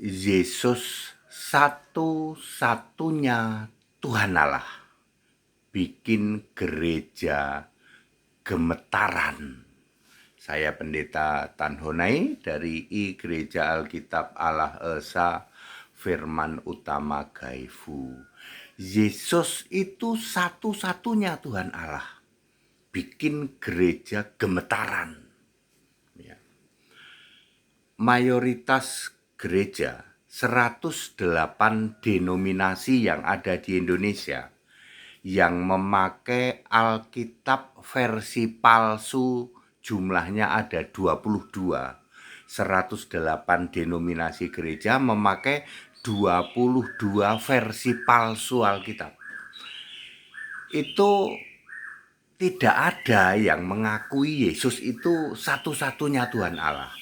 Yesus satu-satunya Tuhan Allah bikin gereja gemetaran. Saya Pendeta Tan Honai dari I Gereja Alkitab Allah Esa Firman Utama Gaifu. Yesus itu satu-satunya Tuhan Allah bikin gereja gemetaran. Ya. Mayoritas gereja 108 denominasi yang ada di Indonesia yang memakai Alkitab versi palsu jumlahnya ada 22. 108 denominasi gereja memakai 22 versi palsu Alkitab. Itu tidak ada yang mengakui Yesus itu satu-satunya Tuhan Allah.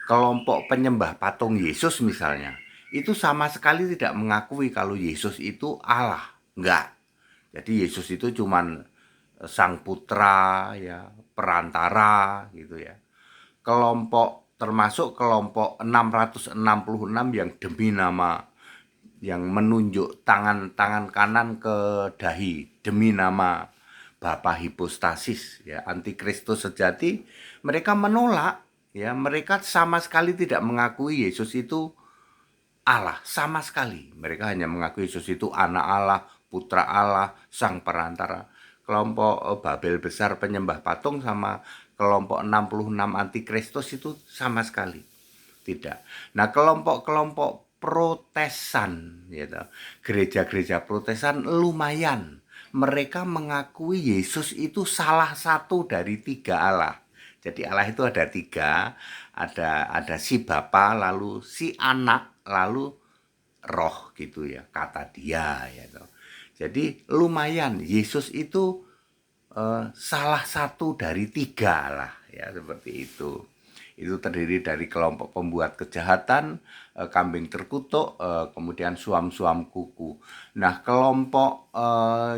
Kelompok penyembah patung Yesus misalnya, itu sama sekali tidak mengakui kalau Yesus itu Allah. Enggak. Jadi Yesus itu cuman sang putra, ya, perantara gitu ya. Termasuk kelompok 666 yang demi nama, yang menunjuk tangan kanan ke dahi demi nama Bapa hipostasis, ya, antikristus sejati. Mereka menolak, ya, mereka sama sekali tidak mengakui Yesus itu Allah, sama sekali. Mereka hanya mengakui Yesus itu anak Allah, putra Allah, sang perantara. Kelompok Babel besar penyembah patung sama kelompok 66 antikristus itu sama sekali tidak. Nah, kelompok-kelompok Protesan, gitu, gereja-gereja Protesan lumayan. Mereka mengakui Yesus itu salah satu dari 3 Allah. Jadi Allah itu ada 3, ada si Bapa, lalu si Anak, lalu Roh gitu ya, kata dia ya. Jadi lumayan Yesus itu salah satu dari 3 Allah ya, seperti itu. Itu terdiri dari kelompok pembuat kejahatan, kambing terkutuk, kemudian suam-suam kuku. Nah, kelompok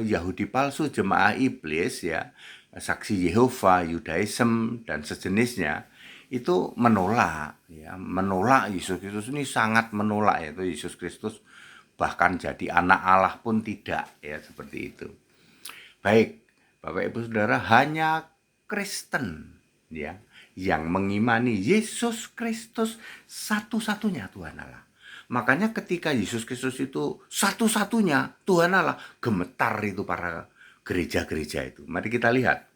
Yahudi palsu, jemaah iblis ya, saksi Yehova, Yudaism dan sejenisnya itu menolak Yesus Kristus ini, sangat menolak yaitu Yesus Kristus bahkan jadi anak Allah pun tidak ya, seperti itu. Baik, Bapak Ibu Saudara, hanya Kristen ya yang mengimani Yesus Kristus satu-satunya Tuhan Allah. Makanya ketika Yesus Kristus itu satu-satunya Tuhan Allah, gemetar itu para gereja-gereja itu. Mari kita lihat.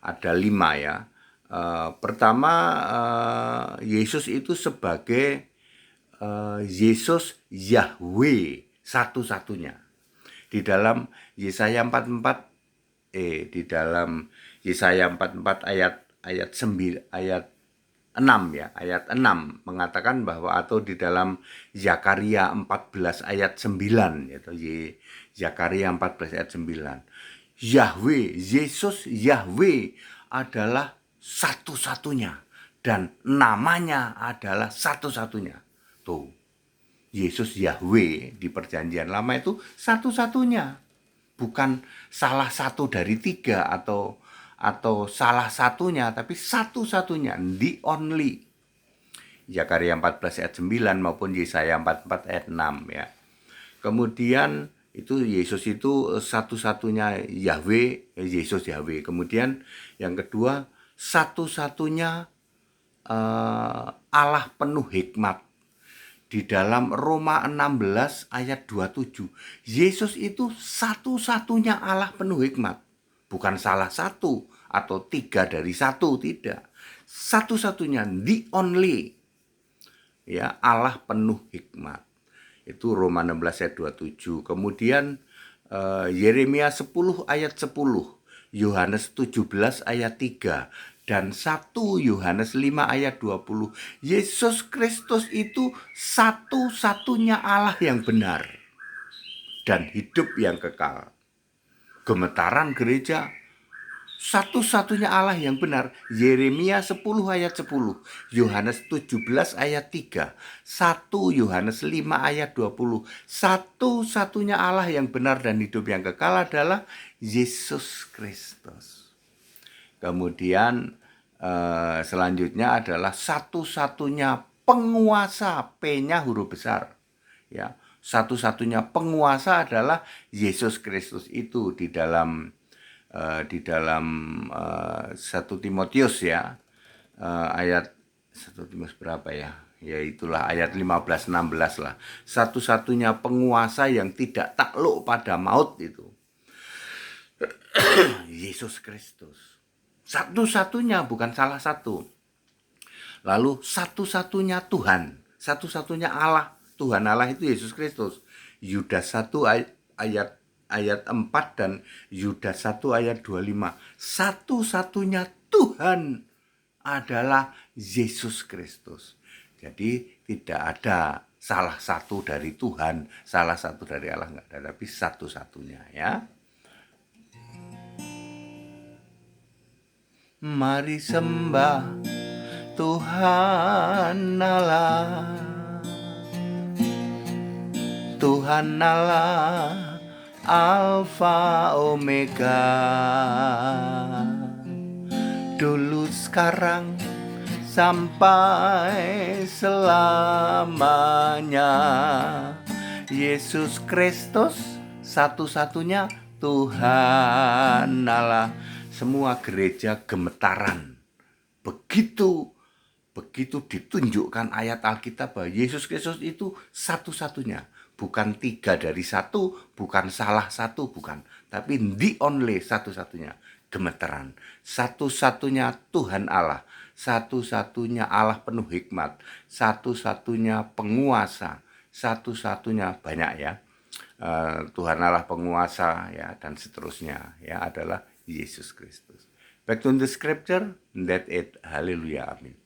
Ada 5 ya. Pertama, Yesus itu sebagai Yesus Yahweh satu-satunya. Di dalam Yesaya 44 di dalam Yesaya 44 ayat 9, ayat 6 ya, ayat 6 mengatakan bahwa, atau di dalam Zakaria 14 ayat 9 yaitu Zakaria 14 ayat 9. Yahweh, Yesus Yahweh adalah satu-satunya dan namanya adalah satu-satunya. Tuh, Yesus Yahweh di perjanjian lama itu satu-satunya, bukan salah satu dari 3 atau salah satunya, tapi satu-satunya, the only. Zakaria 14 ayat 9 maupun Yesaya 44 ayat 6 ya. Kemudian itu Yesus itu satu-satunya Yahweh, Yesus Yahweh. Kemudian yang kedua, satu-satunya Allah penuh hikmat. Di dalam Roma 16 ayat 27, Yesus itu satu-satunya Allah penuh hikmat. Bukan salah satu atau 3 dari 1, tidak. Satu-satunya, the only, ya, Allah penuh hikmat. Itu Roma 16 ayat 27. Kemudian Yeremia 10 ayat 10, Yohanes 17 ayat 3, dan 1 Yohanes 5 ayat 20. Yesus Kristus itu satu-satunya Allah yang benar dan hidup yang kekal. Gemetaran gereja, satu-satunya Allah yang benar, Yeremia 10 ayat 10, Yohanes 17 ayat 3, 1 Yohanes 5 ayat 20. Satu-satunya Allah yang benar dan hidup yang kekal adalah Yesus Kristus. Kemudian selanjutnya adalah satu-satunya penguasa, P-nya huruf besar. Ya, satu-satunya penguasa adalah Yesus Kristus itu di dalam 1 Timotius ya, ayat 1 Timotius berapa ya? Ya itulah ayat 15-16 lah. Satu-satunya penguasa yang tidak takluk pada maut itu Yesus Kristus. Satu-satunya, bukan salah satu. Lalu satu-satunya Tuhan, satu-satunya Allah, Tuhan Allah itu Yesus Kristus. Yudas 1 ayat 4 dan Yudas 1 ayat 25. Satu-satunya Tuhan adalah Yesus Kristus. Jadi tidak ada salah satu dari Tuhan, salah satu dari Allah, enggak ada, tapi satu-satunya ya. Mari sembah Tuhan Allah, Tuhan Allah, Alfa Omega, dulu sekarang sampai selamanya. Yesus Kristus satu-satunya Tuhan Allah. Semua gereja gemetaran. Begitu ditunjukkan ayat Alkitab bahwa Yesus Kristus itu satu-satunya. Bukan 3 dari 1, bukan salah satu, bukan. Tapi the only, satu-satunya. Gemeteran. Satu-satunya Tuhan Allah. Satu-satunya Allah penuh hikmat. Satu-satunya penguasa. Satu-satunya banyak ya. Tuhan Allah penguasa ya, dan seterusnya ya, adalah Yesus Kristus. Back to the scripture, that it. Haleluya, amin.